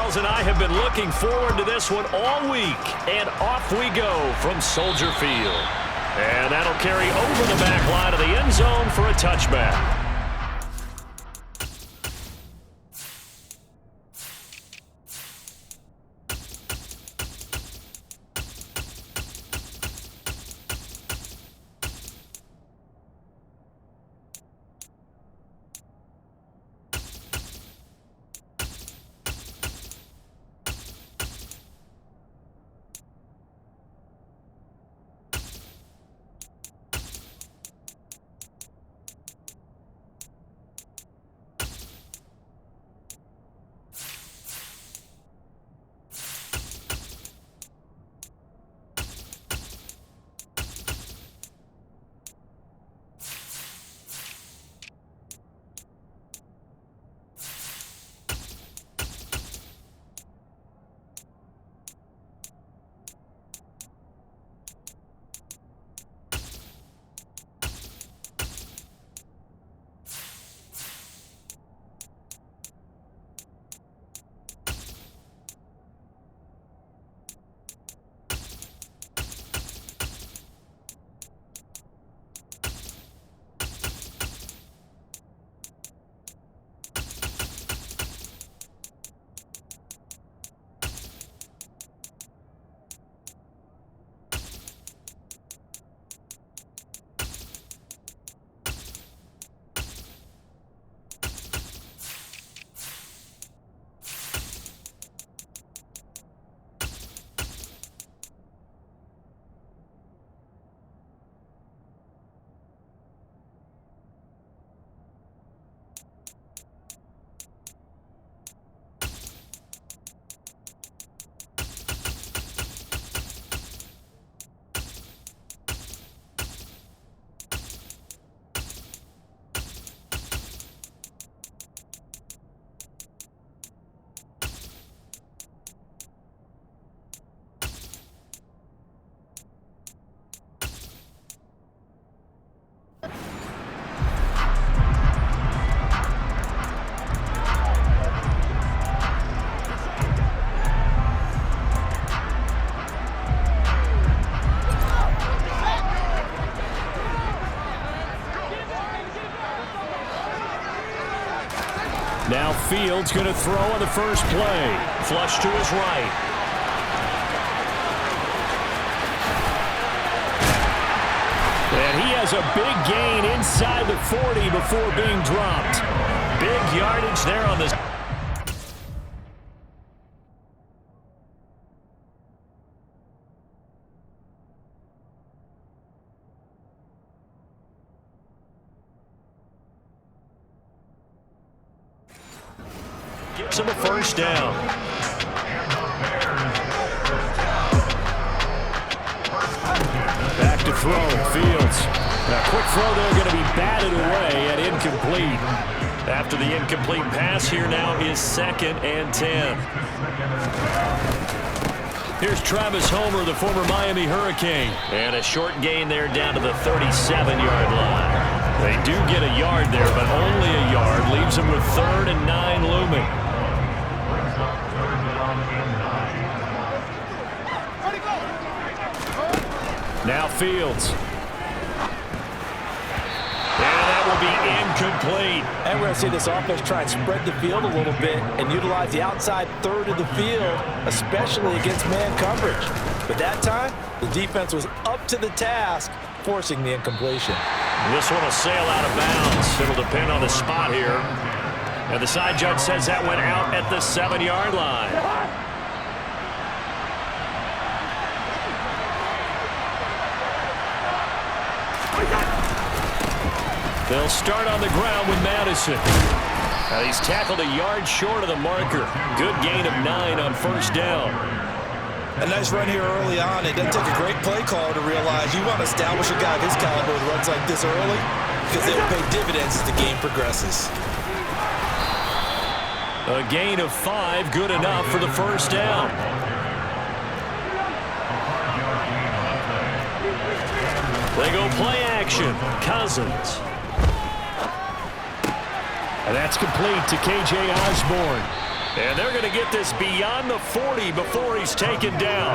Charles and I have been looking forward to this one all week. And off we go from Soldier Field. And that'll carry over the back line of the end zone for a touchback. Now Fields going to throw on the first play. Flush to his right. And he has a big gain inside the 40 before being dropped. Big yardage there on this. Gives him a first down. Back to throw. Fields. A quick throw there going to be batted away and incomplete. After the incomplete pass, here now is 2nd and 10. Here's Travis Homer, the former Miami Hurricane. And a short gain there down to the 37-yard line. They do get a yard there, but only a yard. Leaves them with 3rd and 9 looming. Now Fields. And that will be incomplete. And we're going to see this offense try and spread the field a little bit and utilize the outside third of the field, especially against man coverage. But that time, the defense was up to the task, forcing the incompletion. This one will sail out of bounds. It'll depend on the spot here. And the side judge says that went out at the 7-yard line. They'll start on the ground with Madison. He's tackled a yard short of the marker. Good gain of 9 on first down. A nice run here early on. It doesn't take a great play caller to realize you want to establish a guy of his caliber with runs like this early because they will pay dividends as the game progresses. A gain of 5, good enough for the first down. They go play action. Cousins. And that's complete to K.J. Osborne. And they're going to get this beyond the 40 before he's taken down.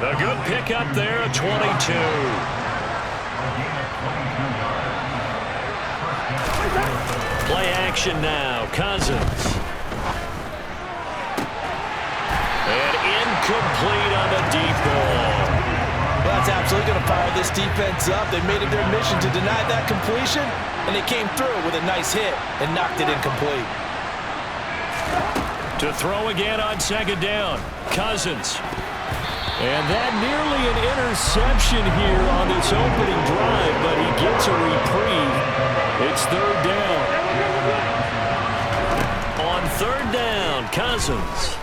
A good pickup there at 22. Play action now. Cousins. And incomplete on the deep ball. Well, that's absolutely going to fire this defense up. They made it their mission to deny that completion, and they came through with a nice hit and knocked it incomplete. To throw again on second down. Cousins. And that nearly an interception here on this opening drive, but he gets a reprieve. It's third down. On third down, Cousins.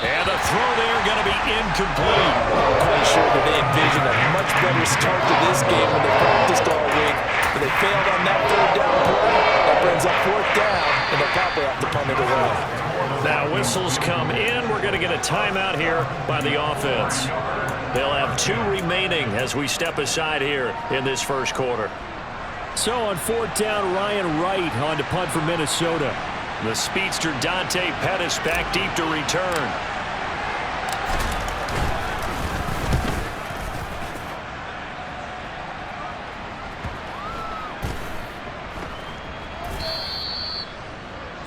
And the throw there going to be incomplete. I'm quite sure that they envisioned a much better start to this game when they practiced all week. But they failed on that third down play. That brings up fourth down, and they'll probably have to punt it away. Now whistles come in. We're going to get a timeout here by the offense. They'll have 2 remaining as we step aside here in this first quarter. So on fourth down, Ryan Wright on to punt for Minnesota. The speedster Dante Pettis back deep to return.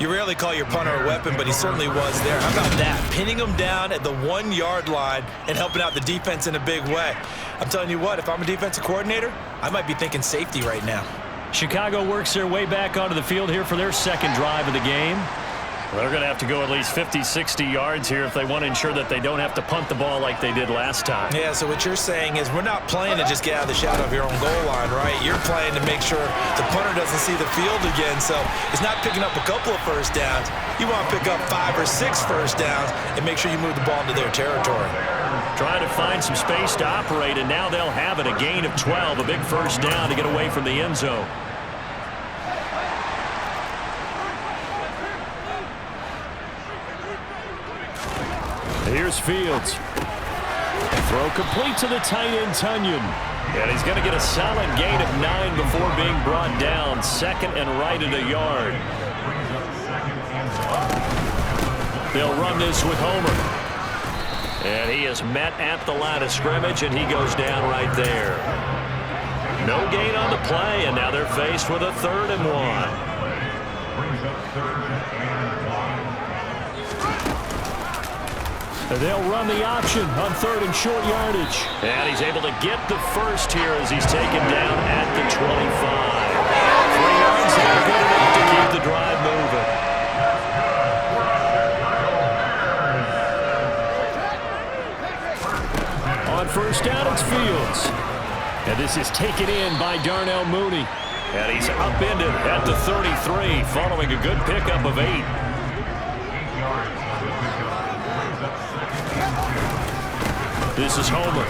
You rarely call your punter a weapon, but he certainly was there. How about that? Pinning him down at the 1-yard line and helping out the defense in a big way. I'm telling you what, if I'm a defensive coordinator, I might be thinking safety right now. Chicago works their way back onto the field here for their second drive of the game. They're going to have to go at least 50, 60 yards here if they want to ensure that they don't have to punt the ball like they did last time. Yeah, so what you're saying is we're not playing to just get out of the shadow of your own goal line, right? You're playing to make sure the punter doesn't see the field again. So it's not picking up a couple of first downs. You want to pick up 5 or 6 first downs and make sure you move the ball into their territory. Trying to find some space to operate, and now they'll have it. A gain of 12, a big first down to get away from the end zone. Here's Fields. Throw complete to the tight end, Tunyon. And he's going to get a solid gain of 9 before being brought down. Second and right at a yard. They'll run this with Homer. And he is met at the line of scrimmage, and he goes down right there. No gain on the play, and now they're faced with a 3rd and 1. They'll run the option on 3rd and short yardage. And he's able to get the first here as he's taken down at the 25. 3 yards there, good enough to keep the drive moving. On first down, it's Fields. And this is taken in by Darnell Mooney. And he's upended at the 33, following a good pickup of 8. This is Homer,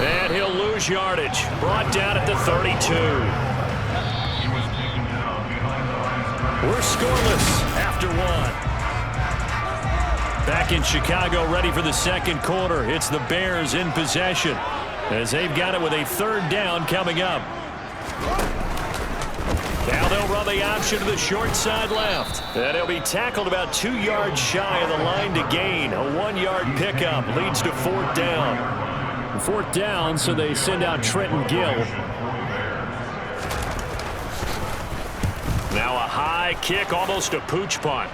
and he'll lose yardage. Brought down at the 32. We're scoreless after 1. Back in Chicago, ready for the second quarter. It's the Bears in possession as they've got it with a 3rd down coming up. Now they'll run the option to the short side left. And he'll be tackled about 2 yards shy of the line to gain. A 1-yard pickup leads to 4th down. 4th down, so they send out Trenton Gill. Now a high kick, almost a pooch punt.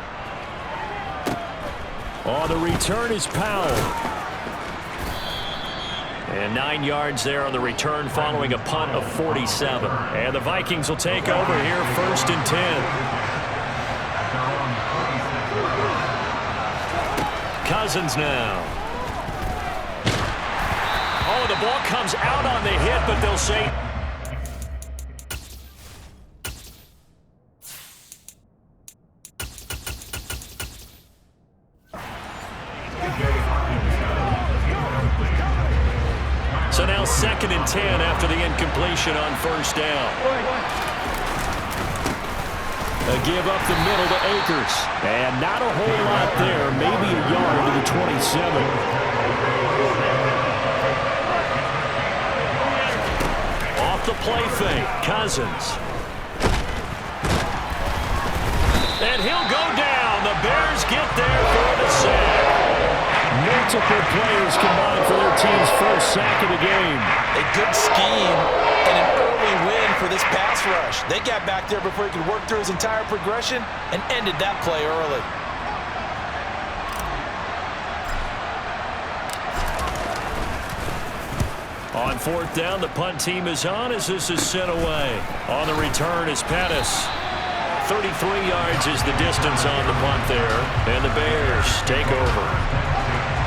Oh, the return is Powell. And 9 yards there on the return following a punt of 47. And the Vikings will take over here 1st and 10. Cousins now. Oh, the ball comes out on the hit, but they'll say... So now 2nd and 10 after the incompletion on 1st down. A give up the middle to Akers. And not a whole lot there. Maybe a yard to the 27. Off the play fake. Cousins. And he'll go down. get there for the sack. Multiple players combined for their team's first sack of the game. A good scheme and an early win for this pass rush. They got back there before he could work through his entire progression and ended that play early. On fourth down, the punt team is on as this is sent away. On the return is Pettis. 33 yards is the distance on the punt there, and the Bears take over.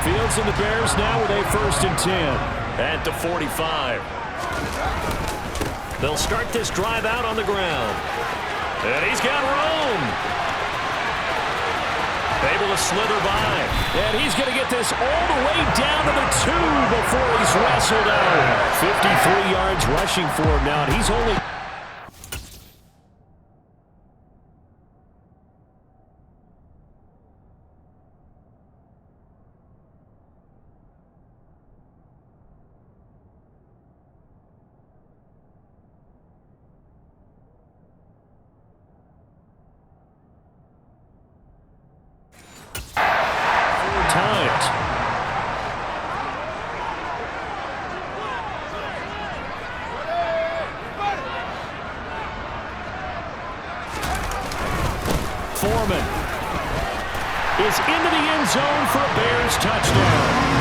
Fields and the Bears now with a 1st and 10. At the 45. They'll start this drive out on the ground. And he's got room. Able to slither by. And he's going to get this all the way down to the 2 before he's wrestled out. 53 yards rushing for him now, and he's only... Foreman is into the end zone for a Bears touchdown.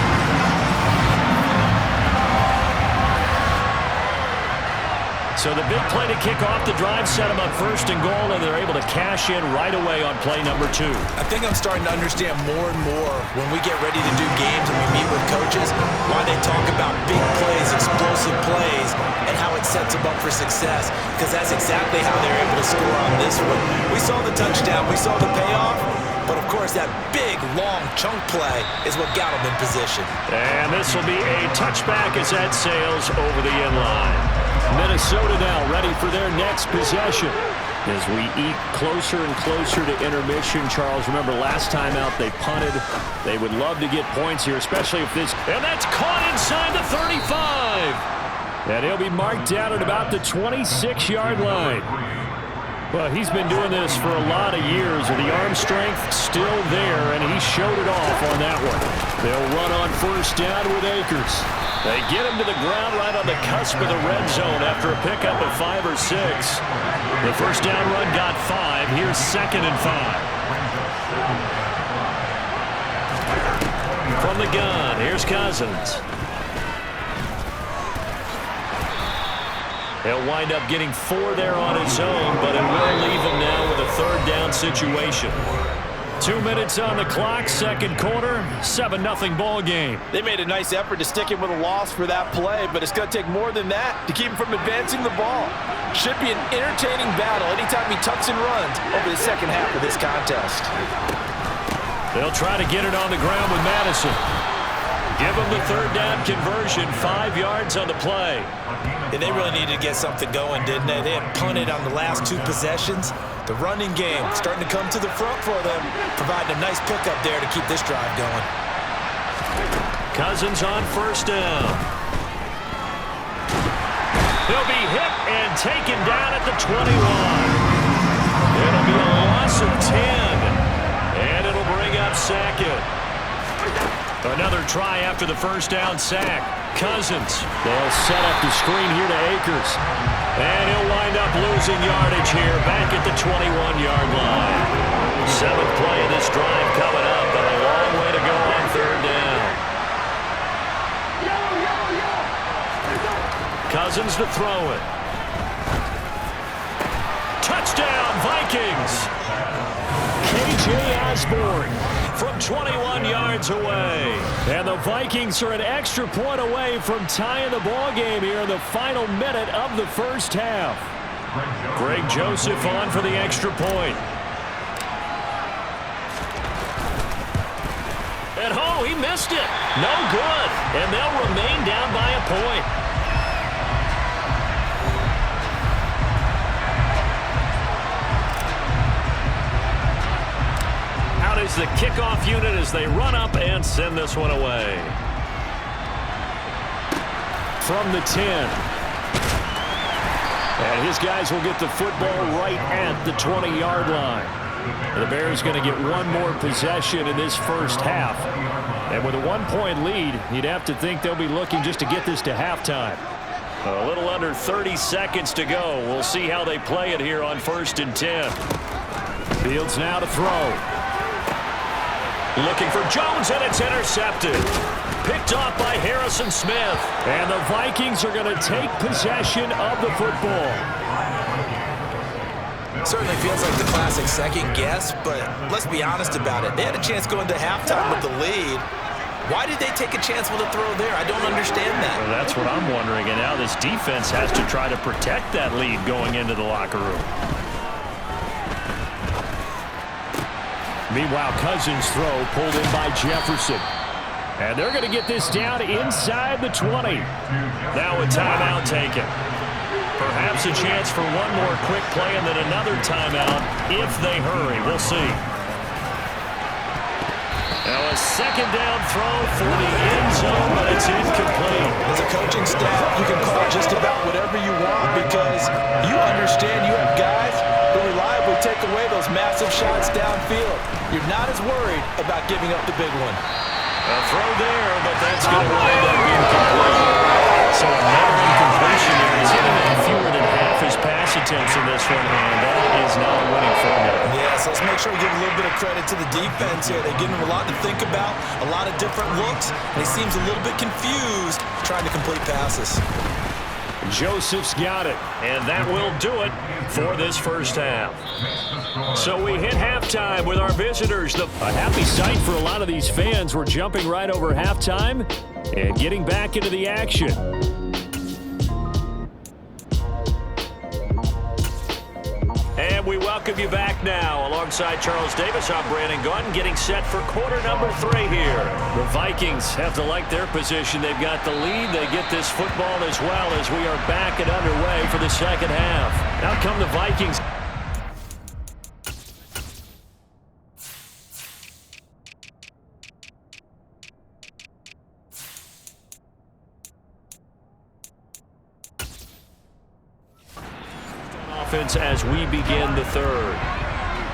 So the big play to kick off the drive set them up 1st and goal, and they're able to cash in right away on play number 2. I think I'm starting to understand more and more when we get ready to do games and we meet with coaches why they talk about big plays, explosive plays, and how it sets them up for success, because that's exactly how they're able to score on this one. We saw the touchdown, we saw the payoff, but of course that big, long chunk play is what got them in position. And this will be a touchback as that sails over the end line. Minnesota now ready for their next possession. As we eat closer and closer to intermission, Charles, remember last time out they punted. They would love to get points here, especially if this... And that's caught inside the 35. And he'll be marked down at about the 26-yard line. Well, he's been doing this for a lot of years, with the arm strength still there, and he showed it off on that one. They'll run on 1st down with Akers. They get him to the ground right on the cusp of the red zone after a pickup of 5 or 6. The 1st down run got 5. Here's 2nd and 5. From the gun, here's Cousins. He'll wind up getting 4 there on his own, but it will leave him now with a 3rd down situation. 2 minutes on the clock, 2nd quarter, 7-0 ball game. They made a nice effort to stick him with a loss for that play, but it's going to take more than that to keep him from advancing the ball. Should be an entertaining battle anytime he tucks and runs over the second half of this contest. They'll try to get it on the ground with Madison. Give him the 3rd down conversion, 5 yards on the play. Yeah, they really needed to get something going, didn't they? They had punted on the last 2 possessions. The running game starting to come to the front for them, providing a nice pickup there to keep this drive going. Cousins on 1st down. He'll be hit and taken down at the 21. It'll be a loss of 10, and it'll bring up Sackett. Another try after the 1st down sack. Cousins. They'll set up the screen here to Akers. And he'll wind up losing yardage here back at the 21-yard line. 7th play of this drive coming up, but a long way to go on 3rd down. Cousins to throw it. Touchdown, Vikings! KJ Osborne from 21 yards away. And the Vikings are an extra point away from tying the ball game here in the final minute of the 1st half. Greg Joseph on for the extra point. And oh, he missed it. No good. And they'll remain down by a point. Is the kickoff unit as they run up and send this one away. From the 10. And his guys will get the football right at the 20-yard line. The Bears going to get one more possession in this first half. And with a 1-point lead, you'd have to think they'll be looking just to get this to halftime. A little under 30 seconds to go. We'll see how they play it here on 1st and 10. Fields now to throw. Looking for Jones, and it's intercepted. Picked off by Harrison Smith. And the Vikings are going to take possession of the football. Certainly feels like the classic second guess, but let's be honest about it. They had a chance going to halftime with the lead. Why did they take a chance with a throw there? I don't understand that. Well, that's what I'm wondering. And now this defense has to try to protect that lead going into the locker room. Meanwhile, Cousins' throw pulled in by Jefferson. And they're going to get this down inside the 20. Now a timeout taken. Perhaps a chance for one more quick play and then another timeout if they hurry. We'll see. Now a second down throw for the end zone, but it's incomplete. As a coaching staff, you can call just about whatever you want because you understand you have guys who reliably take away those massive shots downfield. You're not as worried about giving up the big one. A throw there, but that's going to wind up incomplete. So another incompletion here. He's hitting on fewer than half his pass attempts in this one, and that is not a winning formula. Yeah, so let's make sure we give a little bit of credit to the defense here. They're giving him a lot to think about, a lot of different looks, and he seems a little bit confused trying to complete passes. Joseph's got it. And that will do it for this first half. So we hit halftime with our visitors. A happy sight for a lot of these fans. We're jumping right over halftime and getting back into the action. And we welcome you back now. Alongside Charles Davis, I'm Brandon Gunn, getting set for quarter number 3 here. The Vikings have to like their position. They've got the lead. They get this football as well as we are back and underway for the second half. Out come the Vikings. As we begin the third.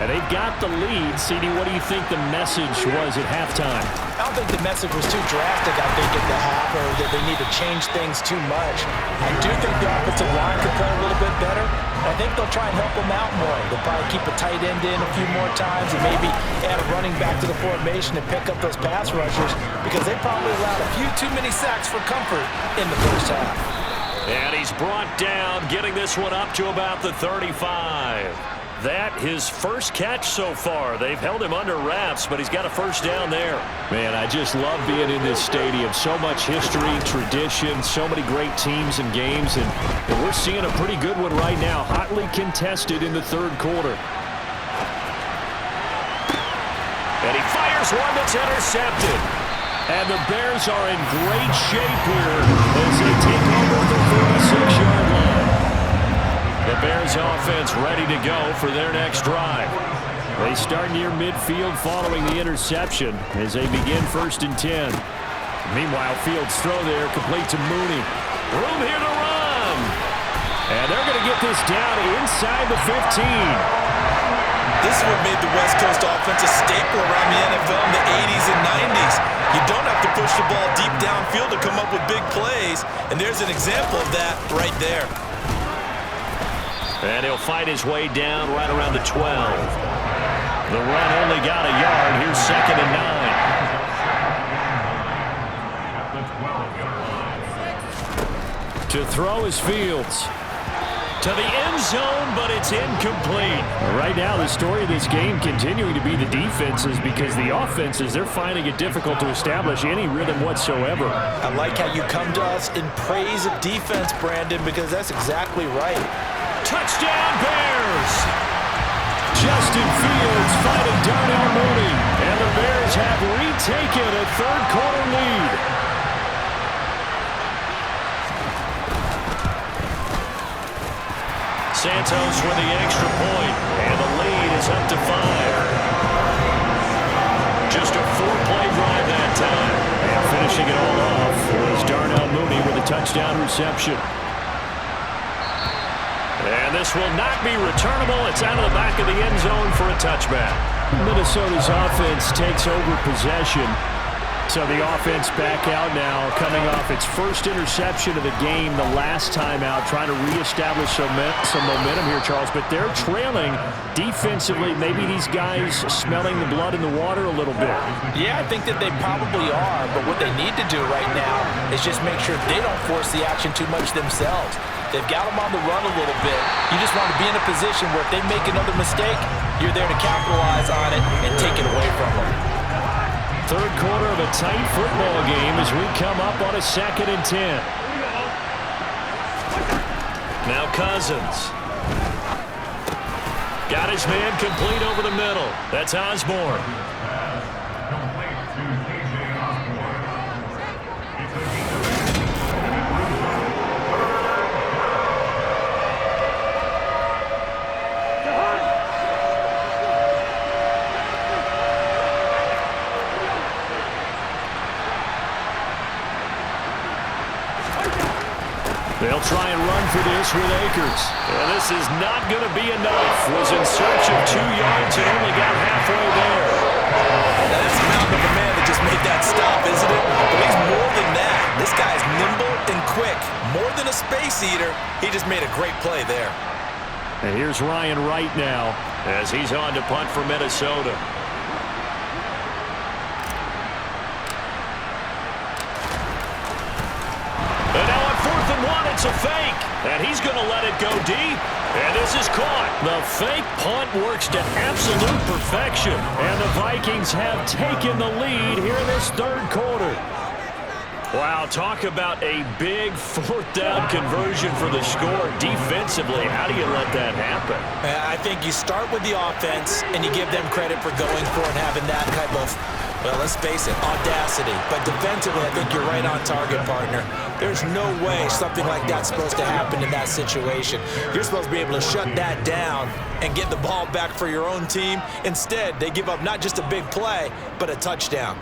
And they've got the lead. CD, what do you think the message was at halftime? I don't think the message was too drastic, I think, at the half, or that they need to change things too much. I do think the offensive line could play a little bit better. I think they'll try and help them out more. They'll probably keep a tight end in a few more times and maybe add a running back to the formation and pick up those pass rushers because they probably allowed a few too many sacks for comfort in the first half. And he's brought down, getting this one up to about the 35. That his first catch so far. They've held him under wraps, but he's got a first down there. Man, I just love being in this stadium. So much history, tradition, so many great teams and games, and we're seeing a pretty good one right now, hotly contested in the third quarter. And he fires one that's intercepted. And the Bears are in great shape here as they take over the 46-yard line. The Bears offense ready to go for their next drive. They start near midfield following the interception as they begin 1st and 10. Meanwhile, Fields' throw there complete to Mooney. Room here to run. And they're going to get this down inside the 15. This is what made the West Coast offense a staple around the NFL in the 80s and 90s. You don't have to push the ball deep downfield to come up with big plays, and there's an example of that right there. And he'll fight his way down right around the 12. The run only got a yard. Here's 2nd and 9. To throw is Fields. To the end zone, but it's incomplete. Right now, the story of this game continuing to be the defenses because the offenses, they're finding it difficult to establish any rhythm whatsoever. I like how you come to us in praise of defense, Brandon, because that's exactly right. Touchdown, Bears! Justin Fields fighting Darnell Mooney, and the Bears have retaken a third-quarter lead. Santos with the extra point, and the lead is up to 5. Just a 4-play drive that time. And finishing it all off was Darnell Mooney with a touchdown reception. And this will not be returnable. It's out of the back of the end zone for a touchback. Minnesota's offense takes over possession. So the offense back out now, coming off its first interception of the game the last time out, trying to reestablish some momentum here, Charles. But they're trailing defensively. Maybe these guys smelling the blood in the water a little bit. Yeah, I think that they probably are. But what they need to do right now is just make sure they don't force the action too much themselves. They've got them on the run a little bit. You just want to be in a position where if they make another mistake, you're there to capitalize on it and take it away from them. Third quarter of a tight football game as we come up on a 2nd and 10. Now Cousins. Got his man complete over the middle. That's Osborne. They'll try and run for this with Akers. And this is not going to be enough. Was in search of 2 yards and only got halfway there. Now that's a mountain of a man that just made that stop, isn't it? But he's more than that. This guy's nimble and quick. More than a space eater. He just made a great play there. And here's Ryan Wright now as he's on to punt for Minnesota. And now on 4th and 1, it's a fake. And he's going to let it go deep. And this is caught. The fake punt works to absolute perfection. And the Vikings have taken the lead here in this 3rd quarter. Wow, talk about a big 4th down conversion for the score. Defensively, how do you let that happen? I think you start with the offense and you give them credit for going for it and having that type of, well, let's face it, audacity. But defensively, I think you're right on target, partner. There's no way something like that's supposed to happen in that situation. You're supposed to be able to shut that down and get the ball back for your own team. Instead, they give up not just a big play, but a touchdown.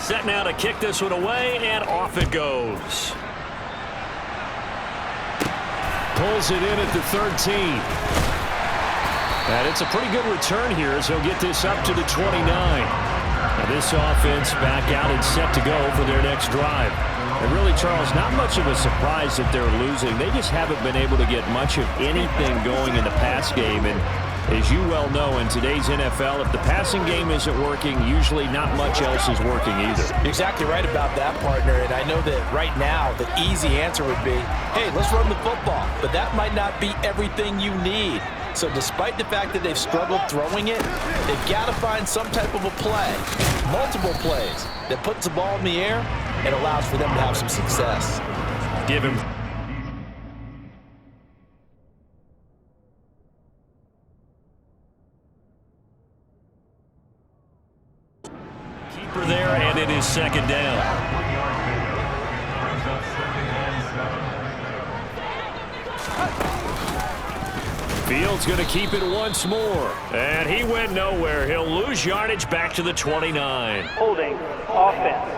Set now to kick this one away, and off it goes. Pulls it in at the 13. And it's a pretty good return here as he'll get this up to the 29. Now this offense back out and set to go for their next drive. And really, Charles, not much of a surprise that they're losing. They just haven't been able to get much of anything going in the pass game. And as you well know, in today's NFL, if the passing game isn't working, usually not much else is working either. You're exactly right about that, partner. And I know that right now the easy answer would be, hey, let's run the football. But that might not be everything you need. So despite the fact that they've struggled throwing it, they've got to find some type of a play, multiple plays, that puts the ball in the air and allows for them to have some success. Give him. Keeper there, and it is 2nd down. Fields going to keep it once more. And he went nowhere. He'll lose yardage back to the 29. Holding, offense.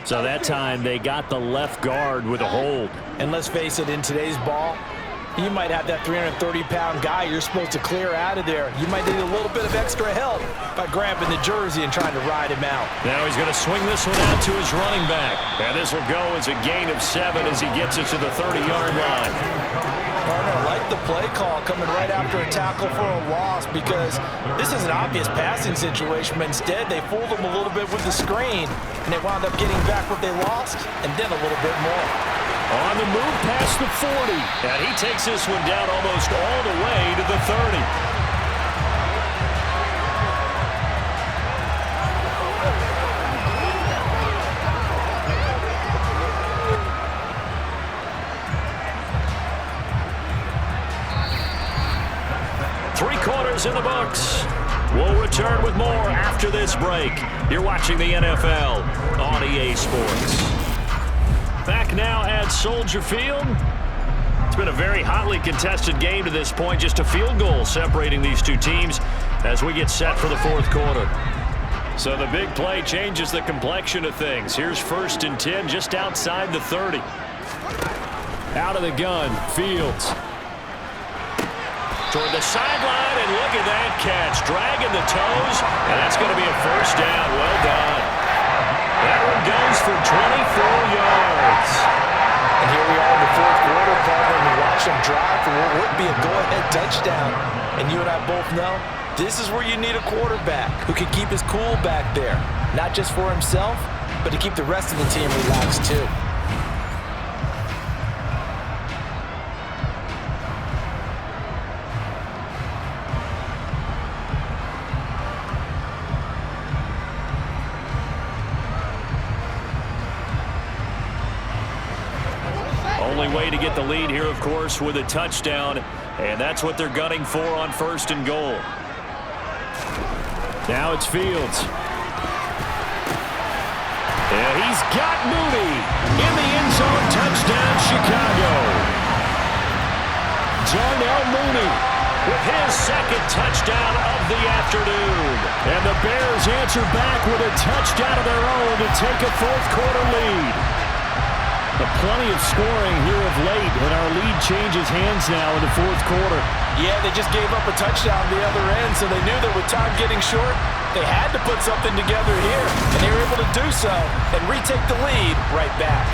So that time they got the left guard with a hold. And let's face it, in today's ball, you might have that 330-pound guy you're supposed to clear out of there. You might need a little bit of extra help by grabbing the jersey and trying to ride him out. Now he's going to swing this one out to his running back. And this will go as a gain of 7 as he gets it to the 30-yard line. Partner, I like the play call coming right after a tackle for a loss, because this is an obvious passing situation, but instead they fooled them a little bit with the screen, and they wound up getting back what they lost and then a little bit more. On the move past the 40. And he takes this one down almost all the way to the 30. 3 quarters in the books. We'll return with more after this break. You're watching the NFL on EA Sports. Back now at Soldier Field. It's been a very hotly contested game to this point. Just a field goal separating these two teams as we get set for the 4th quarter. So the big play changes the complexion of things. Here's 1st and 10 just outside the 30. Out of the gun, Fields. Toward the sideline, and look at that catch. Dragging the toes, and that's going to be a 1st down. Well done. That one goes for 24 yards. And here we are in the 4th quarter, partner, and we watch them drive for what would be a go-ahead touchdown. And you and I both know this is where you need a quarterback who can keep his cool back there, not just for himself, but to keep the rest of the team relaxed too. Only way to get the lead here, of course, with a touchdown, and that's what they're gunning for on 1st and goal. Now it's Fields. And he's got Mooney in the end zone. Touchdown, Chicago. Darnell Mooney with his 2nd touchdown of the afternoon. And the Bears answer back with a touchdown of their own to take a 4th quarter lead. But plenty of scoring here of late, and our lead changes hands now in the 4th quarter. Yeah, they just gave up a touchdown on the other end, so they knew that with time getting short, they had to put something together here, and they were able to do so and retake the lead right back.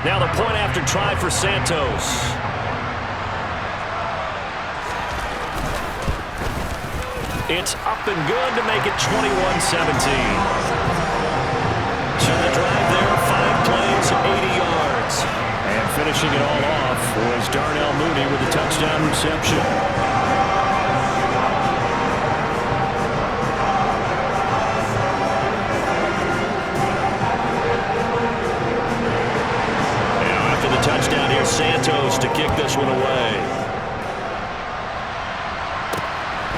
Now the point after try for Santos. It's up and good to make it 21-17. So the drive there, 5 plays, 80 yards. And finishing it all off was Darnell Mooney with a touchdown reception. Touchdown here, Santos to kick this one away.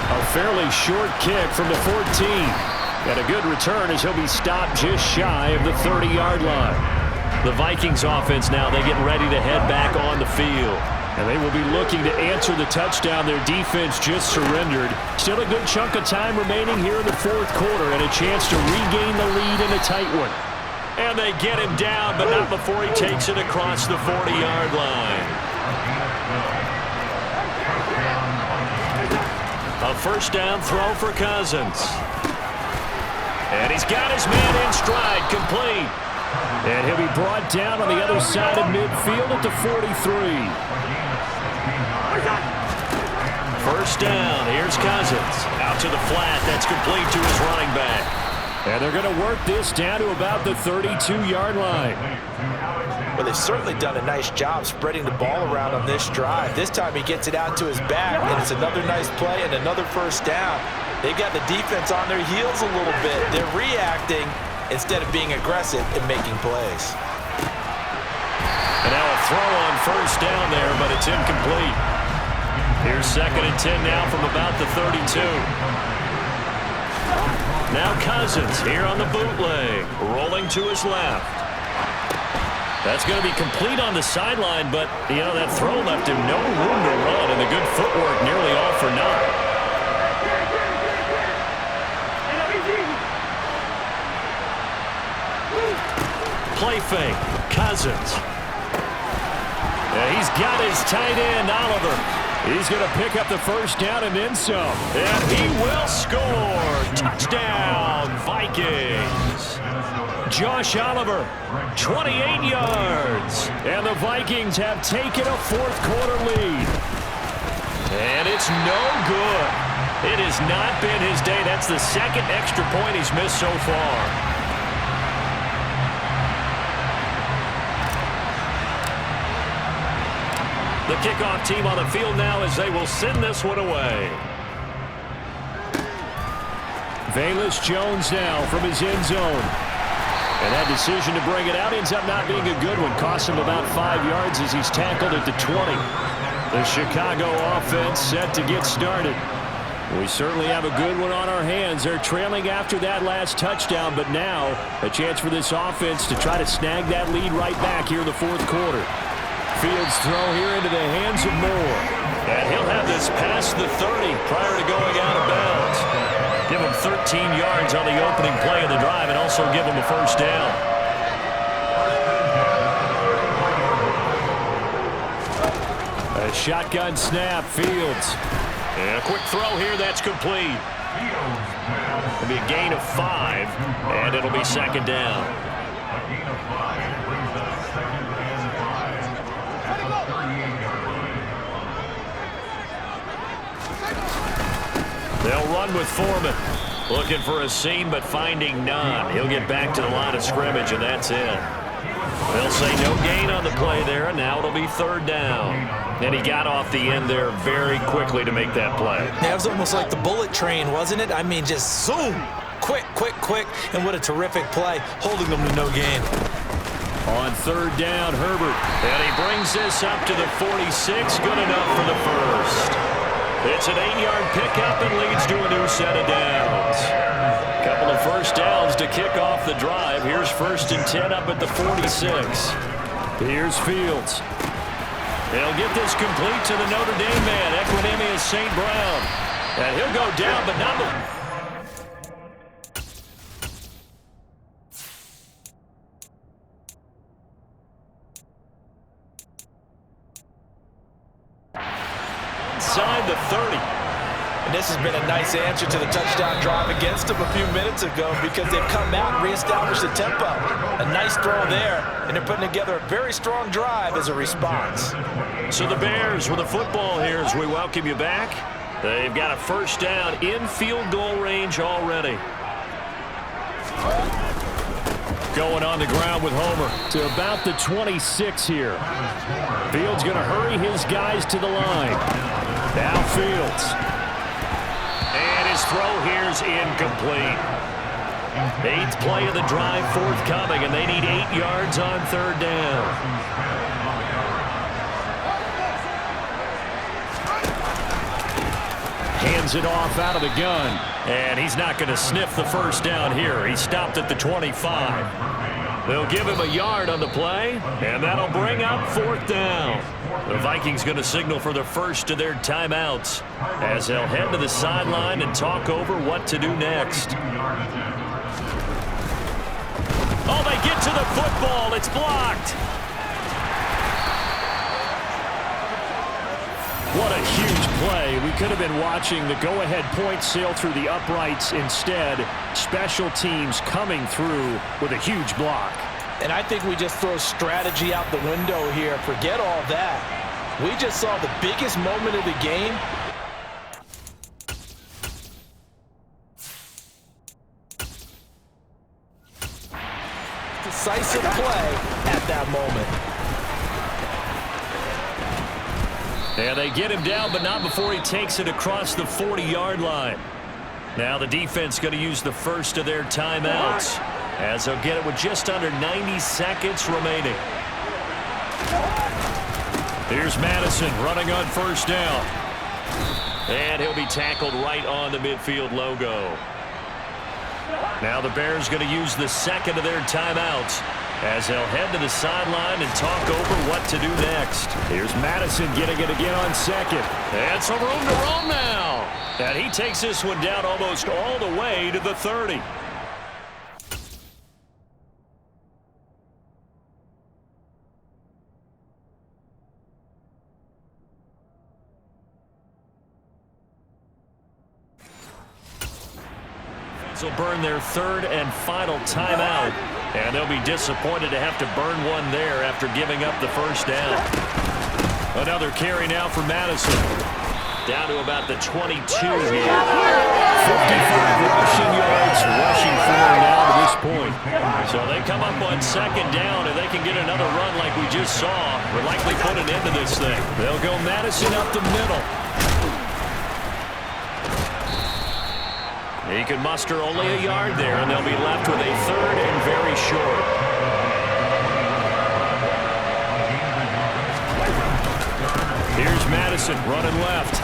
A fairly short kick from the 14. And a good return as he'll be stopped just shy of the 30-yard line. The Vikings offense now, they get ready to head back on the field. And they will be looking to answer the touchdown their defense just surrendered. Still a good chunk of time remaining here in the 4th quarter and a chance to regain the lead in a tight one. And they get him down, but not before he takes it across the 40-yard line. A 1st down throw for Cousins. And he's got his man in stride, complete. And he'll be brought down on the other side of midfield at the 43. 1st down, here's Cousins. Out to the flat, that's complete to his running back. And they're going to work this down to about the 32-yard line. Well, they've certainly done a nice job spreading the ball around on this drive. This time he gets it out to his back, and it's another nice play and another 1st down. They've got the defense on their heels a little bit. They're reacting instead of being aggressive and making plays. And now a throw on 1st down there, but it's incomplete. Here's 2nd and 10 now from about the 32. Now Cousins here on the bootleg, rolling to his left. That's going to be complete on the sideline, but, you know, that throw left him no room to run, and the good footwork nearly all for naught. Play fake, Cousins. Yeah, he's got his tight end, Oliver. He's going to pick up the first down and then some. And he will score. Touchdown, Vikings. Josh Oliver, 28 yards. And the Vikings have taken a fourth-quarter lead. And it's no good. It has not been his day. That's the second extra point he's missed so far. The kickoff team on the field now as they will send this one away. Velus Jones now from his end zone. And that decision to bring it out ends up not being a good one. Costs him about 5 yards as he's tackled at the 20. The Chicago offense set to get started. We certainly have a good one on our hands. They're trailing after that last touchdown, but now a chance for this offense to try to snag that lead right back here in the fourth quarter. Fields throw here into the hands of Moore. And he'll have this past the 30 prior to going out of bounds. Give him 13 yards on the opening play of the drive and also give him a first down. A shotgun snap, Fields. And a quick throw here, that's complete. It'll be a gain of 5, and it'll be second down. They'll run with Foreman. Looking for a seam, but finding none. He'll get back to the line of scrimmage, and that's it. They'll say no gain on the play there, and now it'll be third down. And he got off the end there very quickly to make that play. Yeah, it was almost like the bullet train, wasn't it? I mean, just zoom. Quick, quick, quick. And what a terrific play, holding them to no gain. On third down, Herbert. And he brings this up to the 46. Good enough for the first. It's an 8-yard pickup and leads to a new set of downs. Couple of first downs to kick off the drive. Here's first and 10 up at the 46. Here's Fields. They'll get this complete to the Notre Dame man, Equinemius St. Brown. And he'll go down, but not the... inside the 30. And this has been a nice answer to the touchdown drive against them a few minutes ago because they've come out and reestablished the tempo. A nice throw there, and they're putting together a very strong drive as a response. So the Bears with the football here as we welcome you back. They've got a first down in field goal range already. Going on the ground with Homer to about the 26 here. Fields going to hurry his guys to the line. Now Fields. And his throw here's incomplete. 8th play of the drive forthcoming, and they need 8 yards on third down. Hands it off out of the gun. And he's not going to sniff the first down here. He stopped at the 25. They'll give him a yard on the play, and that'll bring up fourth down. The Vikings going to signal for the first of their timeouts as they'll head to the sideline and talk over what to do next. Oh, they get to the football. It's blocked. What a huge play. We could have been watching the go-ahead point sail through the uprights. Instead, special teams coming through with a huge block. And I think we just throw strategy out the window here. Forget all that. We just saw the biggest moment of the game. Decisive play at that moment. And they get him down, but not before he takes it across the 40-yard line. Now the defense going to use the first of their timeouts as they'll get it with just under 90 seconds remaining. Here's Madison running on first down. And he'll be tackled right on the midfield logo. Now the Bears going to use the second of their timeouts as they'll head to the sideline and talk over what to do next. Here's Madison getting it again on second. And some room to roam now. And he takes this one down almost all the way to the 30. Will burn their third and final timeout, and they'll be disappointed to have to burn one there after giving up the first down. Another carry now for Madison. Down to about the 22 here. 55 rushing yards rushing for now to this point. So they come up on second down, and they can get another run like we just saw. We're likely put an end to this thing. They'll go Madison up the middle. He can muster only a yard there, and they'll be left with a third and very short. Here's Madison running left.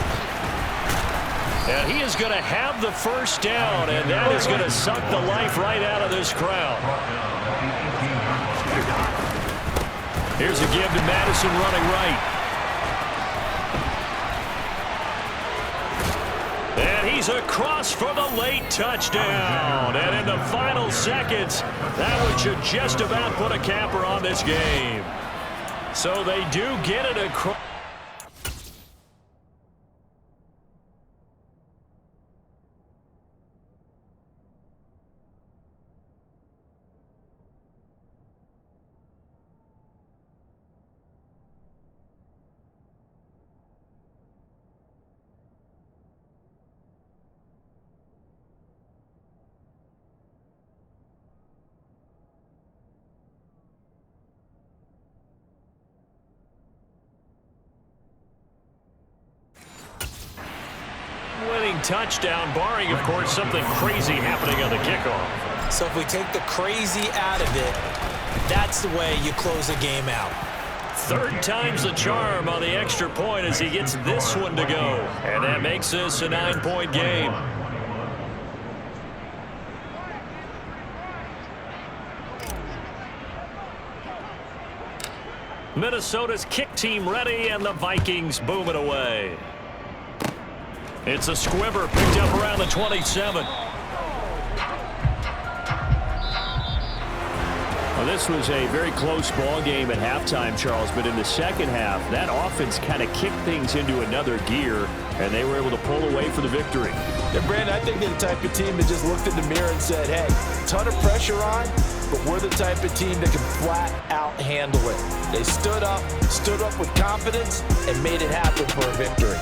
And he is going to have the first down, and that is going to suck the life right out of this crowd. Here's a give to Madison running right. And he's across for the late touchdown. And in the final seconds, that one should just about put a capper on this game. So they do get it across. Winning touchdown, barring, of course, something crazy happening on the kickoff. So if we take the crazy out of it, that's the way you close a game out. Third time's the charm on the extra point as he gets this one to go. And that makes this a 9-point game. Minnesota's kick team ready, and the Vikings boom it away. It's a squibber picked up around the 27. Well, this was a very close ball game at halftime, Charles, but in the second half, that offense kind of kicked things into another gear, and they were able to pull away for the victory. Yeah, Brandon, I think they're the type of team that just looked in the mirror and said, hey, ton of pressure on, but we're the type of team that can flat out handle it. They stood up with confidence, and made it happen for a victory.